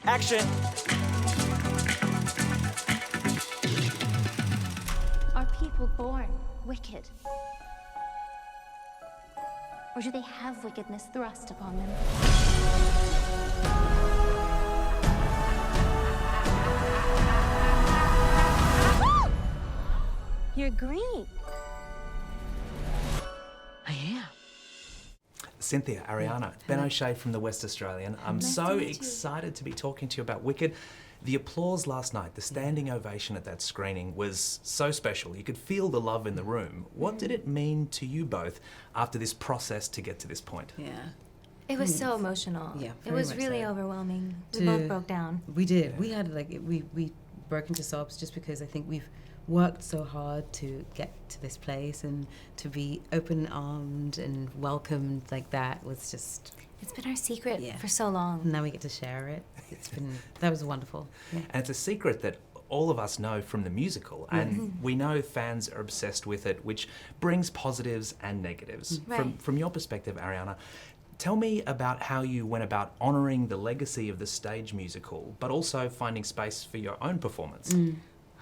Action! Are people born wicked? Or do they have wickedness thrust upon them? You're green. I am. Cynthia, Ariana, Ben O'Shea from The West Australian. I'm so excited to be talking to you about Wicked. The applause last night, the standing ovation at that screening was so special. You could feel the love in the room. What did it mean to you both after this process to get to this point? Yeah. It was so emotional. Yeah, it was very much really so. overwhelming. We both broke down. We did. We had we broke into sobs just because I think we've worked so hard to get to this place, and to be open-armed and welcomed like that was just... It's been our secret for so long. Now we get to share it. That was wonderful. Yeah. And it's a secret that all of us know from the musical, and we know fans are obsessed with it, which brings positives and negatives. Right. From your perspective, Ariana, tell me about how you went about honouring the legacy of the stage musical, but also finding space for your own performance.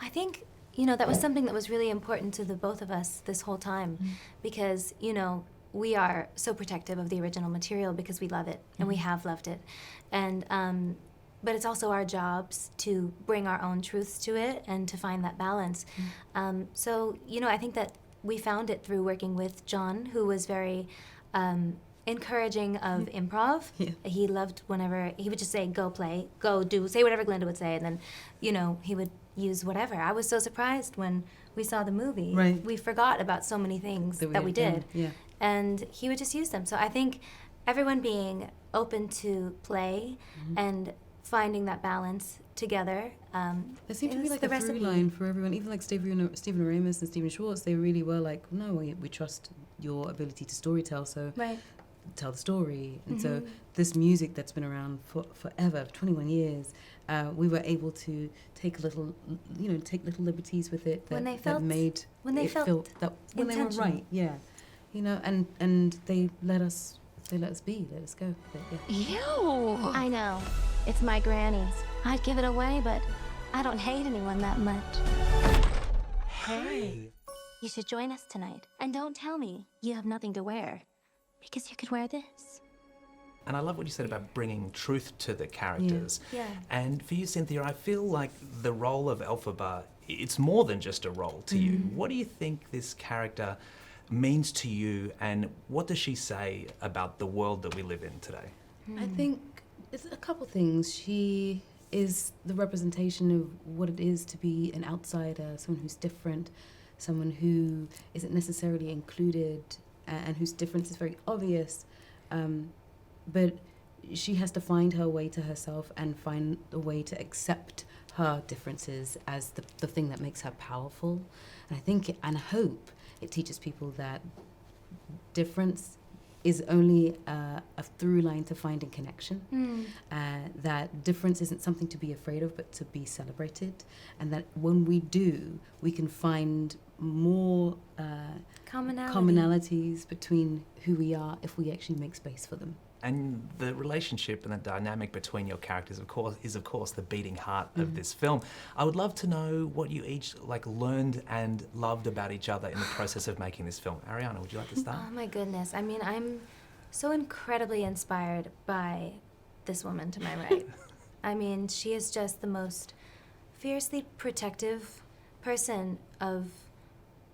I think, you know, that was something that was really important to the both of us this whole time, because, you know, we are so protective of the original material because we love it, and we have loved it. And, but it's also our jobs to bring our own truths to it and to find that balance. So, you know, I think that we found it through working with John, who was very encouraging of improv. Yeah. He loved whenever, he would just say, go play, go do, say whatever Glinda would say, and then, you know, he would use whatever. I was so surprised when we saw the movie. Right. We forgot about so many things that we did. Yeah. And he would just use them. So I think everyone being open to play and finding that balance together. There seemed to be is like the a through recipe. line for everyone, even like Stephen Aramis and Stephen Schwartz. They really were like, no, we trust your ability to storytell, so Right. tell the story. And so this music that's been around for forever, 21 years, we were able to take little liberties with it When they that felt- made when they it felt feel that when they were intentional. right, yeah, you know, and they let us be, let us go. But, yeah. Ew. I know. It's my granny's. I'd give it away, but I don't hate anyone that much. Hey! You should join us tonight. And don't tell me you have nothing to wear, because you could wear this. And I love what you said about bringing truth to the characters. Yeah. And for you, Cynthia, I feel like the role of Elphaba, it's more than just a role to you. What do you think this character means to you, and what does she say about the world that we live in today? I think it's a couple things. She is the representation of what it is to be an outsider, someone who's different, someone who isn't necessarily included, and whose difference is very obvious. But she has to find her way to herself and find a way to accept her differences as the thing that makes her powerful. And I think and hope it teaches people that difference is only a through line to finding connection. That difference isn't something to be afraid of, but to be celebrated. And that when we do, we can find more commonalities between who we are if we actually make space for them. And the relationship and the dynamic between your characters, of course, the beating heart of this film. I would love to know what you each learned and loved about each other in the process of making this film. Ariana, would you like to start? Oh my goodness. I mean, I'm so incredibly inspired by this woman to my right. I mean, she is just the most fiercely protective person of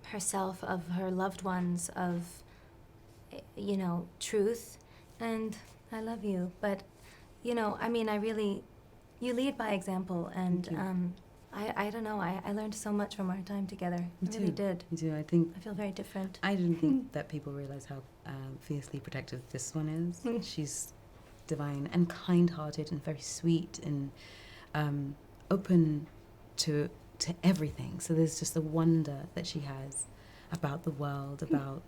herself, of her loved ones, of, you know, truth. And I love you, but, you know, I mean, you lead by example, and I don't know, I learned so much from our time together. I really did. Me too. I think I feel very different. I didn't think that people realize how fiercely protective this one is. She's divine and kind-hearted and very sweet and open to everything. So there's just a wonder that she has about the world, about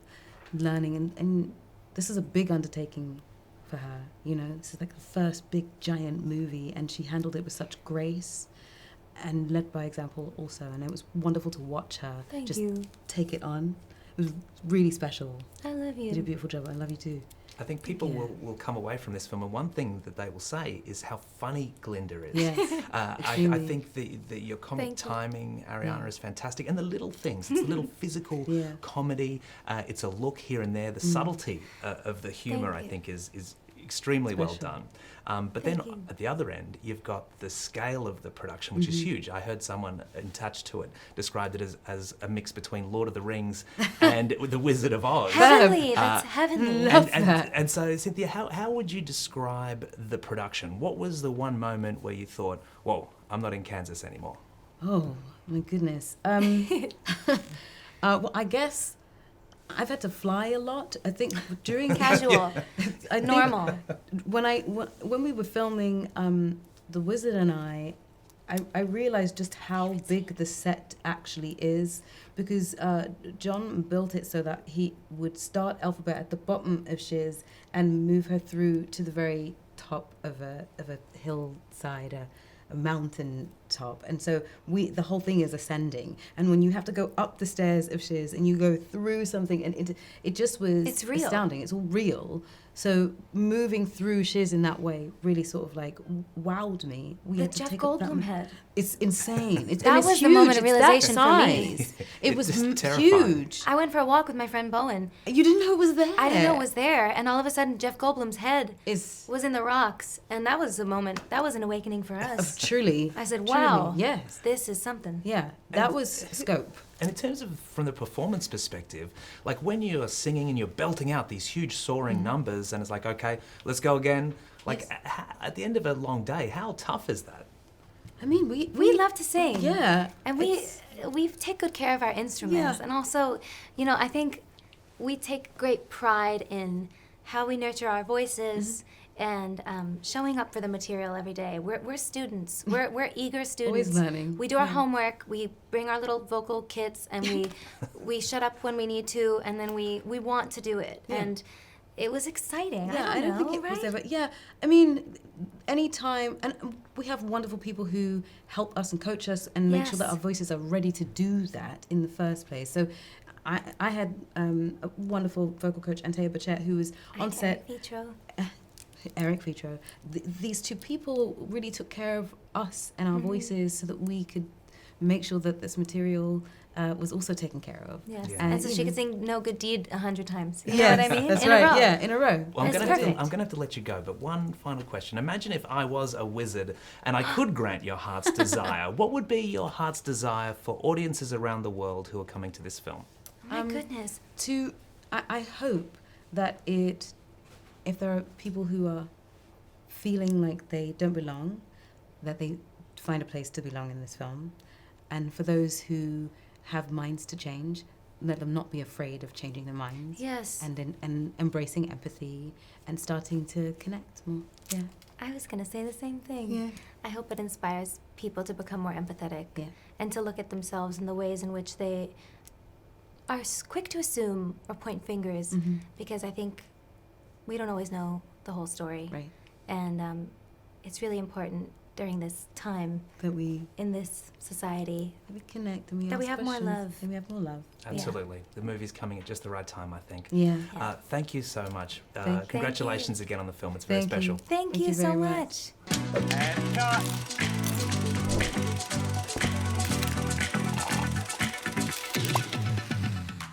learning, and this is a big undertaking for her, you know. This is like the first big giant movie, and she handled it with such grace and led by example also, and it was wonderful to watch her Thank just you. take it on. It was really special. I love You did a you. beautiful job. I love you too. I think people will come away from this film, and one thing that they will say is how funny Glinda is. Yes. I think that your comic timing, Ariana, is fantastic, and the little things. It's a little physical comedy. It's a look here and there. The subtlety of the humour, I think, is extremely well done. But then at the other end, you've got the scale of the production, which is huge. I heard someone attached to it described it as a mix between Lord of the Rings and The Wizard of Oz. Heavenly, that's heavenly. And so, Cynthia, how would you describe the production? What was the one moment where you thought, whoa, I'm not in Kansas anymore? Oh, my goodness. Well, I guess I've had to fly a lot. I think during Casual, normal. When we were filming The Wizard and I realized just how big the set actually is, because John built it so that he would start Elphaba at the bottom of Shiz and move her through to the very top of a hillside, a mountain top, and so the whole thing is ascending, and when you have to go up the stairs of Shiz and you go through something, and it just was astounding. It's all real. So moving through Shiz in that way really sort of like wowed me. The Jeff Goldblum head. It's insane. That was the moment of realization for me. It was terrifying. huge. I went for a walk with my friend Bowen. You didn't know it was there. I didn't know it was there, and all of a sudden Jeff Goldblum's head was in the rocks, and that was a moment. That was an awakening for us. Truly. I said, "Wow, yes, this is something." Yeah, that was scope. And in terms of from the performance perspective, like when you're singing and you're belting out these huge soaring numbers, and it's like, okay, let's go again. Like at the end of a long day, how tough is that? I mean, we love to sing. Yeah, and we take good care of our instruments, and also, you know, I think we take great pride in how we nurture our voices. And showing up for the material every day. We're students. We're eager students. Always learning. We do our homework. We bring our little vocal kits, and we shut up when we need to, and then we want to do it. Yeah. And it was exciting. Yeah, I don't know, think it was there, but yeah, I mean, anytime, and we have wonderful people who help us and coach us and make sure that our voices are ready to do that in the first place. So I had a wonderful vocal coach, Antea Bachet, who was on set. Eric Vitro. These two people really took care of us and our voices so that we could make sure that this material was also taken care of. Yes. Yeah. And so she could sing No Good Deed 100 times. You know what I mean? That's in right. a row. Yeah, in a row. Well, I'm going to have to let you go, but one final question. Imagine if I was a wizard and I could grant your heart's desire. What would be your heart's desire for audiences around the world who are coming to this film? My goodness. I hope that if there are people who are feeling like they don't belong, that they find a place to belong in this film. And for those who have minds to change, let them not be afraid of changing their minds. Yes. And embracing empathy and starting to connect more. Yeah. I was going to say the same thing. Yeah. I hope it inspires people to become more empathetic and to look at themselves in the ways in which they are quick to assume or point fingers, because I think we don't always know the whole story. Right. And it's really important during this time that we, in this society, that we connect and that we have more love. And we have more love. Absolutely. The movie's coming at just the right time, I think. Yeah. Thank you so much. Congratulations again on the film. It's very Thank special. You. Thank you so much. And cut.